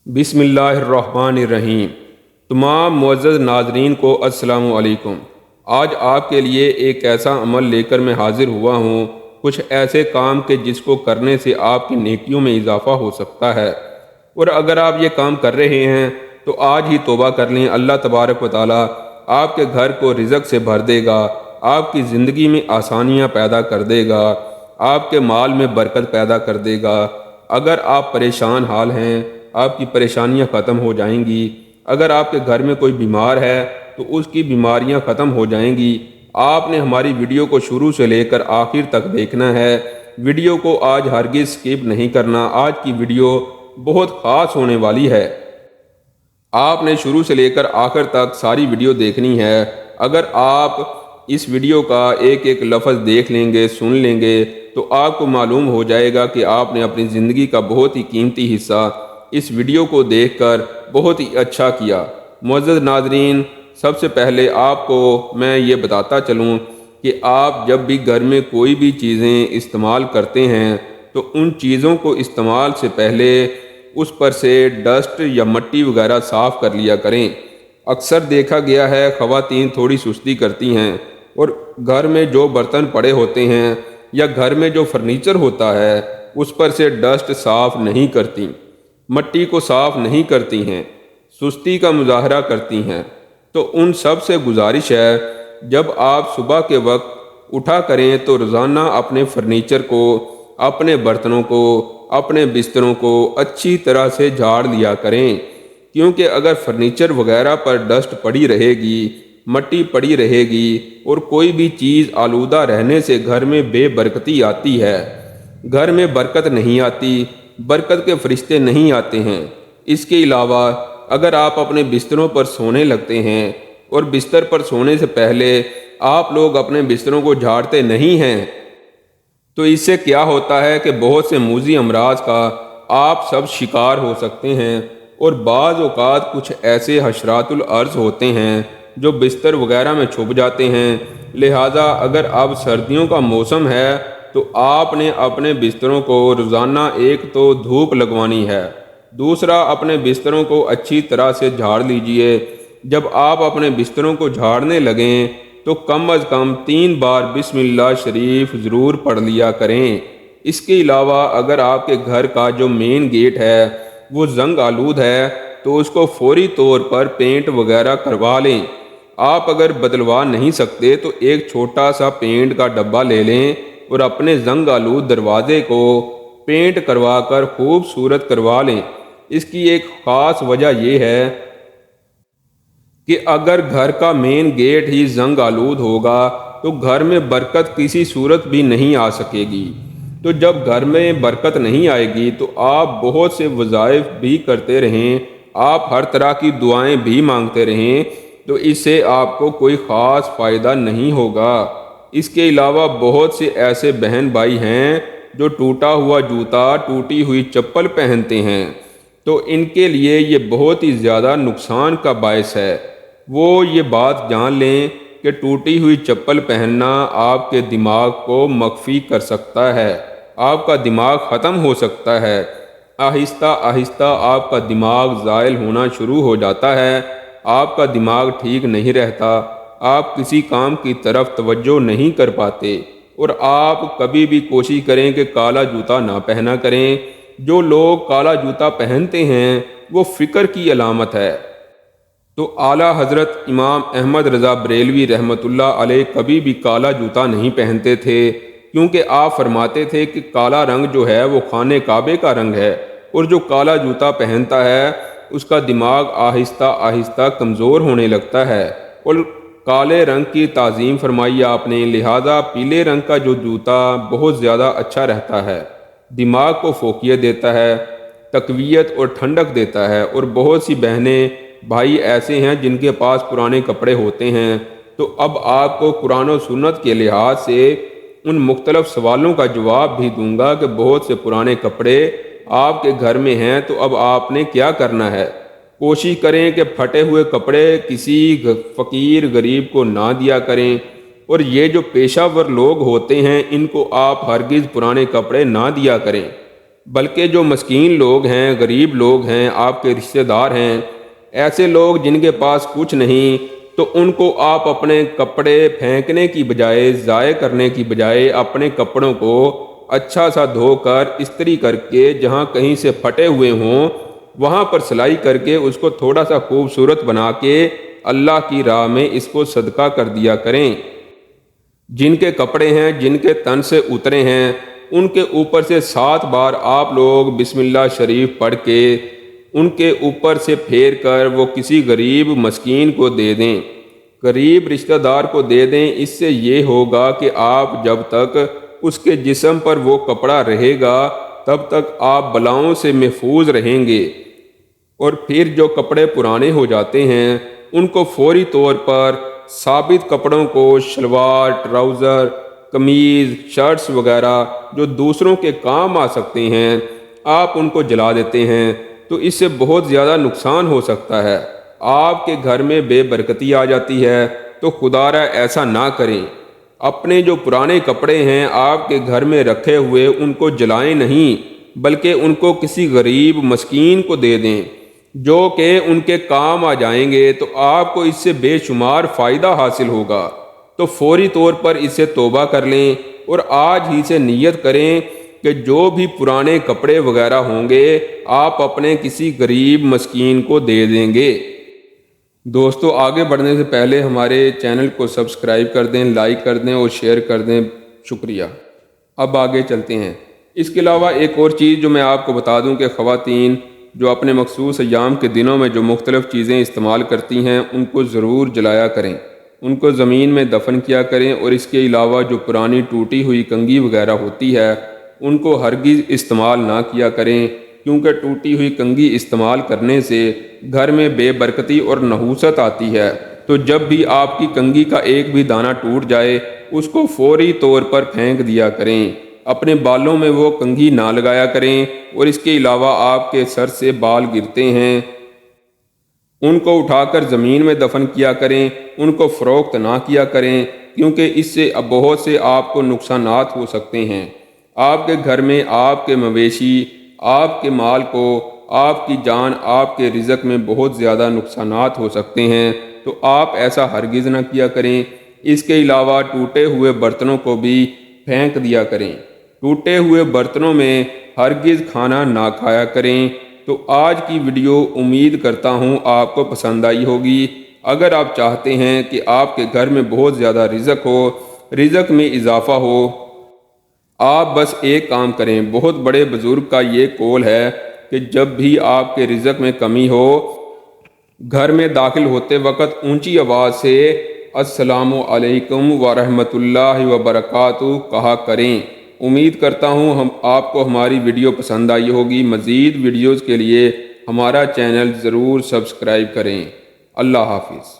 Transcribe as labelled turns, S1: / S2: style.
S1: بسم اللہ الرحمن الرحیم۔ تمام معزز ناظرین کو السلام علیکم۔ آج آپ کے لیے ایک ایسا عمل لے کر میں حاضر ہوا ہوں، کچھ ایسے کام کے جس کو کرنے سے آپ کی نیکیوں میں اضافہ ہو سکتا ہے، اور اگر آپ یہ کام کر رہے ہیں تو آج ہی توبہ کر لیں۔ اللہ تبارک و تعالیٰ آپ کے گھر کو رزق سے بھر دے گا، آپ کی زندگی میں آسانیاں پیدا کر دے گا، آپ کے مال میں برکت پیدا کر دے گا۔ اگر آپ پریشان حال ہیں، آپ کی پریشانیاں ختم ہو جائیں گی۔ اگر آپ کے گھر میں کوئی بیمار ہے تو اس کی بیماریاں ختم ہو جائیں گی۔ آپ نے ہماری ویڈیو کو شروع سے لے کر آخر تک دیکھنا ہے۔ ویڈیو کو آج ہرگز سکپ نہیں کرنا۔ آج کی ویڈیو بہت خاص ہونے والی ہے۔ آپ نے شروع سے لے کر آخر تک ساری ویڈیو دیکھنی ہے۔ اگر آپ اس ویڈیو کا ایک ایک لفظ دیکھ لیں گے، سن لیں گے، تو آپ کو معلوم ہو جائے گا کہ آپ نے اپنی زندگی کا بہت ہی قیمتی حصہ اس ویڈیو کو دیکھ کر بہت ہی اچھا کیا۔ معزز ناظرین، سب سے پہلے آپ کو میں یہ بتاتا چلوں کہ آپ جب بھی گھر میں کوئی بھی چیزیں استعمال کرتے ہیں تو ان چیزوں کو استعمال سے پہلے اس پر سے ڈسٹ یا مٹی وغیرہ صاف کر لیا کریں۔ اکثر دیکھا گیا ہے خواتین تھوڑی سستی کرتی ہیں اور گھر میں جو برتن پڑے ہوتے ہیں یا گھر میں جو فرنیچر ہوتا ہے اس پر سے ڈسٹ صاف نہیں کرتی، مٹی کو صاف نہیں کرتی ہیں، سستی کا مظاہرہ کرتی ہیں۔ تو ان سب سے گزارش ہے، جب آپ صبح کے وقت اٹھا کریں تو روزانہ اپنے فرنیچر کو، اپنے برتنوں کو، اپنے بستروں کو اچھی طرح سے جھاڑ لیا کریں، کیونکہ اگر فرنیچر وغیرہ پر ڈسٹ پڑی رہے گی، مٹی پڑی رہے گی اور کوئی بھی چیز آلودہ رہنے سے گھر میں بے برکتی آتی ہے، گھر میں برکت نہیں آتی، برکت کے فرشتے نہیں آتے ہیں۔ اس کے علاوہ اگر آپ اپنے بستروں پر سونے لگتے ہیں اور بستر پر سونے سے پہلے آپ لوگ اپنے بستروں کو جھاڑتے نہیں ہیں تو اس سے کیا ہوتا ہے کہ بہت سے موذی امراض کا آپ سب شکار ہو سکتے ہیں، اور بعض اوقات کچھ ایسے حشرات الارض ہوتے ہیں جو بستر وغیرہ میں چھپ جاتے ہیں۔ لہٰذا اگر اب سردیوں کا موسم ہے تو آپ نے اپنے بستروں کو روزانہ ایک تو دھوپ لگوانی ہے، دوسرا اپنے بستروں کو اچھی طرح سے جھاڑ لیجئے۔ جب آپ اپنے بستروں کو جھاڑنے لگیں تو کم از کم 3 بار بسم اللہ شریف ضرور پڑھ لیا کریں۔ اس کے علاوہ اگر آپ کے گھر کا جو مین گیٹ ہے وہ زنگ آلود ہے تو اس کو فوری طور پر پینٹ وغیرہ کروا لیں۔ آپ اگر بدلوا نہیں سکتے تو ایک چھوٹا سا پینٹ کا ڈبہ لے لیں اور اپنے زنگ آلود دروازے کو پینٹ کروا کر خوبصورت کروا لیں۔ اس کی ایک خاص وجہ یہ ہے کہ اگر گھر کا مین گیٹ ہی زنگ آلود ہوگا تو گھر میں برکت کسی صورت بھی نہیں آ سکے گی۔ تو جب گھر میں برکت نہیں آئے گی تو آپ بہت سے وظائف بھی کرتے رہیں، آپ ہر طرح کی دعائیں بھی مانگتے رہیں، تو اس سے آپ کو کوئی خاص فائدہ نہیں ہوگا۔ اس کے علاوہ بہت سے ایسے بہن بھائی ہیں جو ٹوٹا ہوا جوتا، ٹوٹی ہوئی چپل پہنتے ہیں، تو ان کے لیے یہ بہت ہی زیادہ نقصان کا باعث ہے۔ وہ یہ بات جان لیں کہ ٹوٹی ہوئی چپل پہننا آپ کے دماغ کو مخفی کر سکتا ہے، آپ کا دماغ ختم ہو سکتا ہے۔ آہستہ آہستہ آپ کا دماغ زائل ہونا شروع ہو جاتا ہے، آپ کا دماغ ٹھیک نہیں رہتا، آپ کسی کام کی طرف توجہ نہیں کر پاتے، اور آپ کبھی بھی کوشش کریں کہ کالا جوتا نہ پہنا کریں۔ جو لوگ کالا جوتا پہنتے ہیں وہ فکر کی علامت ہے۔ تو اعلیٰ حضرت امام احمد رضا بریلوی رحمۃ اللہ علیہ کبھی بھی کالا جوتا نہیں پہنتے تھے، کیونکہ آپ فرماتے تھے کہ کالا رنگ جو ہے وہ خانہ کعبے کا رنگ ہے، اور جو کالا جوتا پہنتا ہے اس کا دماغ آہستہ آہستہ کمزور ہونے لگتا ہے، اور کالے رنگ کی تعظیم فرمائی آپ نے۔ لہذا پیلے رنگ کا جو جوتا بہت زیادہ اچھا رہتا ہے، دماغ کو فوقیت دیتا ہے، تقویت اور ٹھنڈک دیتا ہے۔ اور بہت سی بہنیں بھائی ایسے ہیں جن کے پاس پرانے کپڑے ہوتے ہیں، تو اب آپ کو قرآن و سنت کے لحاظ سے ان مختلف سوالوں کا جواب بھی دوں گا کہ بہت سے پرانے کپڑے آپ کے گھر میں ہیں، تو اب آپ نے کیا کرنا ہے؟ کوشش کریں کہ پھٹے ہوئے کپڑے کسی فقیر غریب کو نہ دیا کریں، اور یہ جو پیشہ ور لوگ ہوتے ہیں ان کو آپ ہرگز پرانے کپڑے نہ دیا کریں۔ بلکہ جو مسکین لوگ ہیں، غریب لوگ ہیں، آپ کے رشتہ دار ہیں، ایسے لوگ جن کے پاس کچھ نہیں، تو ان کو آپ اپنے کپڑے پھینکنے کی بجائے، ضائع کرنے کی بجائے اپنے کپڑوں کو اچھا سا دھو کر استری کر کے، جہاں کہیں سے پھٹے ہوئے ہوں وہاں پر سلائی کر کے اس کو تھوڑا سا خوبصورت بنا کے اللہ کی راہ میں اس کو صدقہ کر دیا کریں۔ جن کے کپڑے ہیں، جن کے تن سے اترے ہیں، ان کے اوپر سے 7 بار آپ لوگ بسم اللہ شریف پڑھ کے ان کے اوپر سے پھیر کر وہ کسی غریب مسکین کو دے دیں، غریب رشتہ دار کو دے دیں۔ اس سے یہ ہوگا کہ آپ جب تک اس کے جسم پر وہ کپڑا رہے گا تب تک آپ بلاؤں سے محفوظ رہیں گے، اور پھر جو کپڑے پرانے ہو جاتے ہیں ان کو فوری طور پر ثابت کپڑوں کو، شلوار، ٹراؤزر، قمیض، شرٹس وغیرہ جو دوسروں کے کام آ سکتے ہیں، آپ ان کو جلا دیتے ہیں، تو اس سے بہت زیادہ نقصان ہو سکتا ہے، آپ کے گھر میں بے برکتی آ جاتی ہے۔ تو خدارا ایسا نہ کریں، اپنے جو پرانے کپڑے ہیں آپ کے گھر میں رکھے ہوئے ان کو جلائیں نہیں، بلکہ ان کو کسی غریب مسکین کو دے دیں جو کہ ان کے کام آ جائیں گے، تو آپ کو اس سے بے شمار فائدہ حاصل ہوگا۔ تو فوری طور پر اس سے توبہ کر لیں اور آج ہی سے نیت کریں کہ جو بھی پرانے کپڑے وغیرہ ہوں گے آپ اپنے کسی غریب مسکین کو دے دیں گے۔ دوستو، آگے بڑھنے سے پہلے ہمارے چینل کو سبسکرائب کر دیں، لائک کر دیں اور شیئر کر دیں، شکریہ۔ اب آگے چلتے ہیں۔ اس کے علاوہ ایک اور چیز جو میں آپ کو بتا دوں کہ خواتین جو اپنے مخصوص ایام کے دنوں میں جو مختلف چیزیں استعمال کرتی ہیں ان کو ضرور جلایا کریں، ان کو زمین میں دفن کیا کریں، اور اس کے علاوہ جو پرانی ٹوٹی ہوئی کنگھی وغیرہ ہوتی ہے ان کو ہرگز استعمال نہ کیا کریں، کیونکہ ٹوٹی ہوئی کنگھی استعمال کرنے سے گھر میں بے برکتی اور نحوست آتی ہے۔ تو جب بھی آپ کی کنگھی کا ایک بھی دانہ ٹوٹ جائے اس کو فوری طور پر پھینک دیا کریں، اپنے بالوں میں وہ کنگھی نہ لگایا کریں، اور اس کے علاوہ آپ کے سر سے بال گرتے ہیں ان کو اٹھا کر زمین میں دفن کیا کریں، ان کو فروخت نہ کیا کریں، کیونکہ اس سے اب بہت سے آپ کو نقصانات ہو سکتے ہیں۔ آپ کے گھر میں آپ کے مویشی، آپ کے مال کو، آپ کی جان، آپ کے رزق میں بہت زیادہ نقصانات ہو سکتے ہیں، تو آپ ایسا ہرگز نہ کیا کریں۔ اس کے علاوہ ٹوٹے ہوئے برتنوں کو بھی پھینک دیا کریں، ٹوٹے ہوئے برتنوں میں ہرگز کھانا نہ کھایا کریں۔ تو آج کی ویڈیو امید کرتا ہوں آپ کو پسند آئی ہوگی۔ اگر آپ چاہتے ہیں کہ آپ کے گھر میں بہت زیادہ رزق ہو، رزق میں اضافہ ہو، آپ بس ایک کام کریں۔ بہت بڑے بزرگ کا یہ قول ہے کہ جب بھی آپ کے رزق میں کمی ہو، گھر میں داخل ہوتے وقت اونچی آواز سے السلام علیکم ورحمۃ اللہ وبرکاتہ کہا کریں۔ امید کرتا ہوں آپ کو ہماری ویڈیو پسند آئی ہوگی۔ مزید ویڈیوز کے لیے ہمارا چینل ضرور سبسکرائب کریں۔ اللہ حافظ۔